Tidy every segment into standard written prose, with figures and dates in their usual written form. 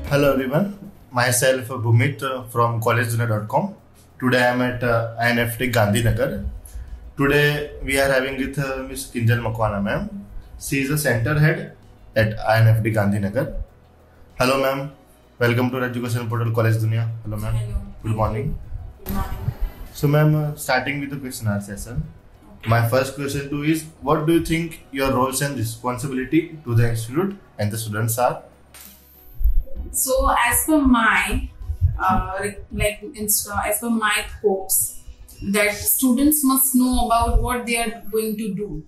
Hello everyone, myself Bhumit from collegejunior.com. Today I am at INFT Gandhinagar. Today we are having with Ms. Kinjal Makwana ma'am. She is a center head at INFT Gandhinagar. Hello ma'am, welcome to Education Portal College Dunia. Hello ma'am. Hello. Good morning. Good morning. So ma'am, starting with the question answer session. Okay. My first question to you is, what do you think your roles and responsibility to the institute and the students are? So, as per my as per my hopes, that students must know about what they are going to do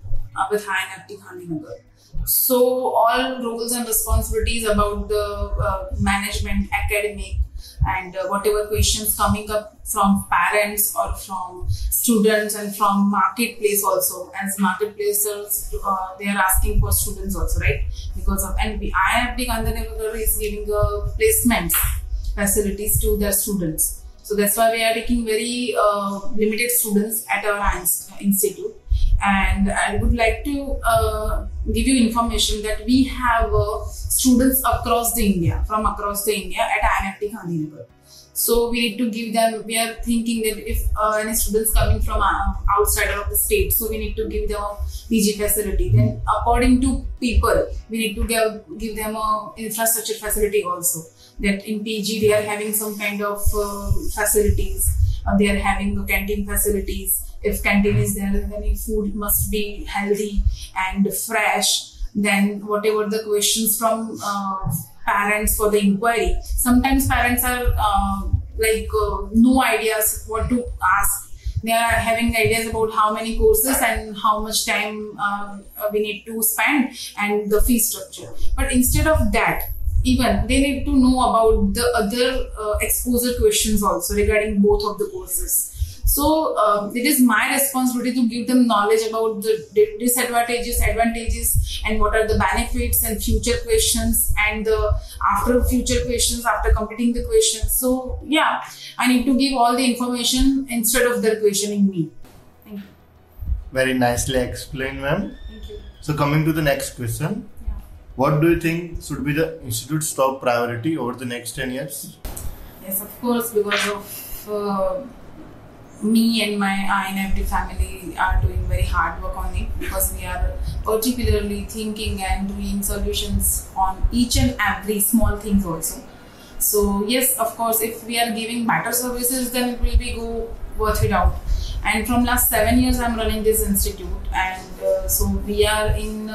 with INFT Gandhinagar. So, all roles and responsibilities about the management, academic, and whatever questions coming up from parents or from students and from marketplace also, as marketplaces they are asking for students also, right? Because of INFT Gandhinagar is giving placements facilities to their students, so that's why we are taking very limited students at our institute. And I would like to give you information that we have students across the India, from across the India at INFT Gandhinagar. So we need to give them, we are thinking that if any students coming from outside of the state, so we need to give them a PG facility. Then according to people, we need to give them a infrastructure facility also. That in PG they are having some kind of facilities. They are having the canteen facilities. If canteen is there, then food must be healthy and fresh. Then whatever the questions from parents for the inquiry, sometimes parents are no ideas what to ask. They are having ideas about how many courses and how much time we need to spend and the fee structure. But instead of that, even they need to know about the other exposure questions also regarding both of the courses. So it is my responsibility to give them knowledge about the disadvantages, advantages, and what are the benefits and future questions and the after future questions after completing the questions. So yeah, I need to give all the information instead of their questioning me. Thank you. Very nicely explained, ma'am. Thank you. So coming to the next question. Yeah. What do you think should be the institute's top priority over the next 10 years? Yes, of course, because of me and my INFT family are doing very hard work on it, because we are particularly thinking and doing solutions on each and every small things also. So yes, of course, if we are giving better services, then it will be worth it out. And from last 7 years, I'm running this institute, and so we are in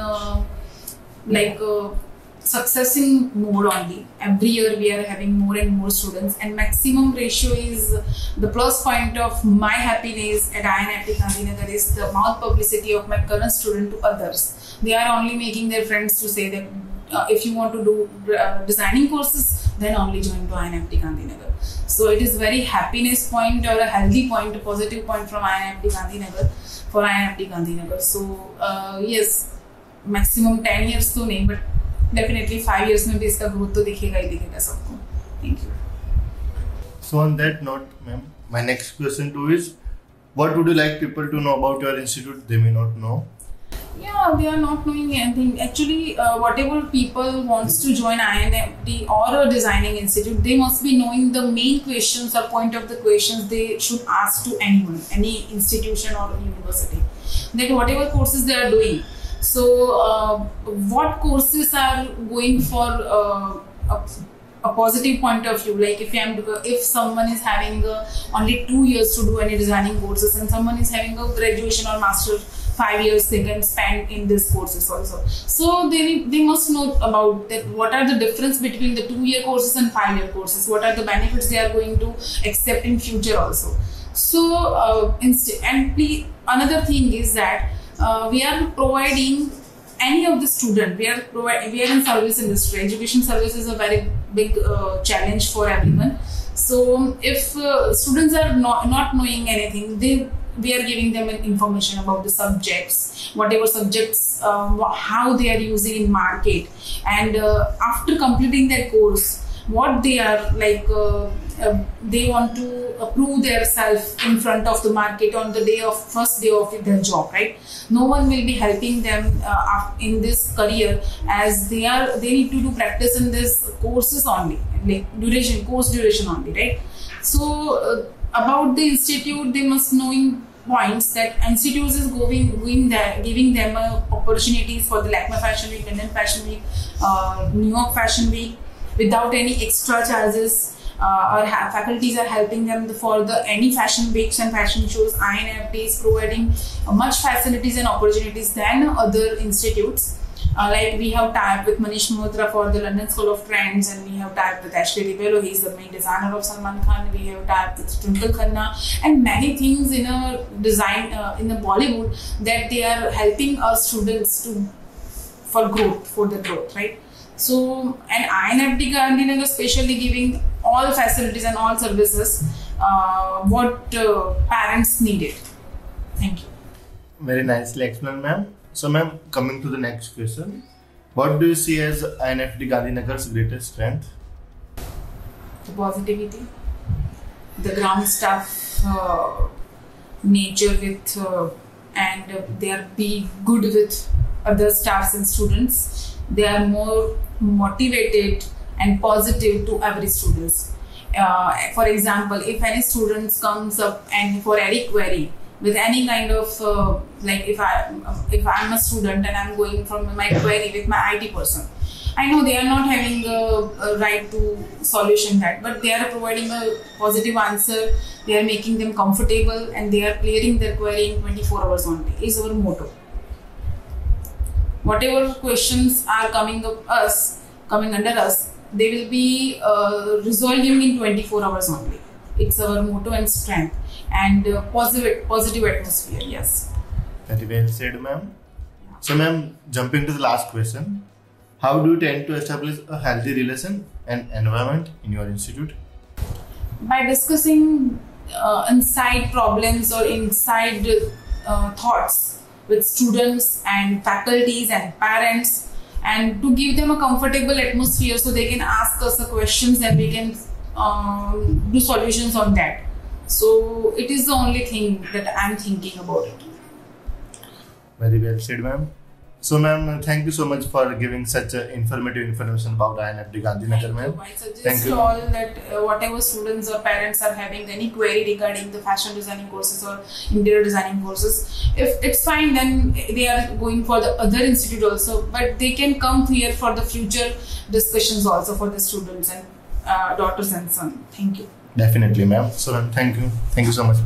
successing mode only. Every year we are having more and more students, and maximum ratio is the plus point of my happiness at INFT Gandhinagar is the mouth publicity of my current student to others. They are only making their friends to say that if you want to do designing courses, then only join to INFT Gandhinagar. So it is very happiness point or a healthy point, a positive point from INFT Gandhinagar for INFT Gandhinagar. So yes, maximum 10 years to नहीं, but definitely 5 years में भी इसका growth तो दिखेगा ही दिखेगा सबको. Thank you. So on that note, ma'am, my next question to you is, what would you like people to know about your institute they may not know? Yeah, they are not knowing anything. Actually, whatever people wants to join INFT or a designing institute, they must be knowing the main questions or point of the questions they should ask to anyone, any institution or university. That whatever courses they are doing. So, what courses are going for a positive point of view? Like if someone is having only 2 years to do any designing courses, and someone is having a graduation or master 5 years they can spend in these courses also. So they must know about that. What are the difference between the 2-year courses and 5-year courses? What are the benefits they are going to accept in future also? So another thing is that we are providing any of the student. We are in service industry. Education service is a very big challenge for everyone. So if students are not knowing anything, we are giving them information about the subjects, whatever subjects, how they are using in market, and after completing that course, what they are they want to prove themselves in front of the market on the first day of their job, right? No one will be helping them in this career, as they need to do practice in this courses only, like course duration only, right? So about the institute, they must knowing points that institutes is giving them opportunities for the LACMA Fashion Week, London Fashion Week, New York Fashion Week without any extra charges. Faculties are helping them for any fashion weeks and fashion shows. INFT is providing much facilities and opportunities than other institutes. Like we have tie-up with Manish Malhotra for the London School of Trends, and we have tie-up with Ashley Ribello. He is the main designer of Salman Khan. We have tie-up with Twinkle Khanna, and many things in a design in the Bollywood that they are helping us students for the growth, right? So, and INFT Gandhinagar especially giving all facilities and all services what parents needed. Thank you. Very nicely explained, ma'am. So, ma'am, coming to the next question, what do you see as INFT Gandhinagar's greatest strength? The positivity, the ground staff nature with, and they are be good with other staffs and students. They are more motivated and positive to every students. For example, if any students comes up and for any query with any kind of like if I'm a student and I'm going from my query with my IT person, I know they are not having a right to solution that, but they are providing a positive answer. They are making them comfortable and they are clearing their query in 24 hours only. Is our motto. Whatever questions are coming under us, they will be resolving in 24 hours only. It's our motto and strength, and positive atmosphere. Yes. Very well said, ma'am. So, ma'am, jumping to the last question, how do you tend to establish a healthy relation and environment in your institute? By discussing inside problems or inside thoughts with students and faculties and parents, and to give them a comfortable atmosphere so they can ask us the questions and we can do solutions on that. So it is the only thing that I'm thinking about it. Very well said, ma'am. So, ma'am, thank you so much for giving such informative information about INFT Gandhinagar, ma'am. I suggest to all that whatever students or parents are having any query regarding the fashion designing courses or interior designing courses, if it's fine, then they are going for the other institute also, but they can come here for the future discussions also for the students and daughters and sons. Thank you. Definitely, ma'am. So, ma'am, thank you. Thank you so much.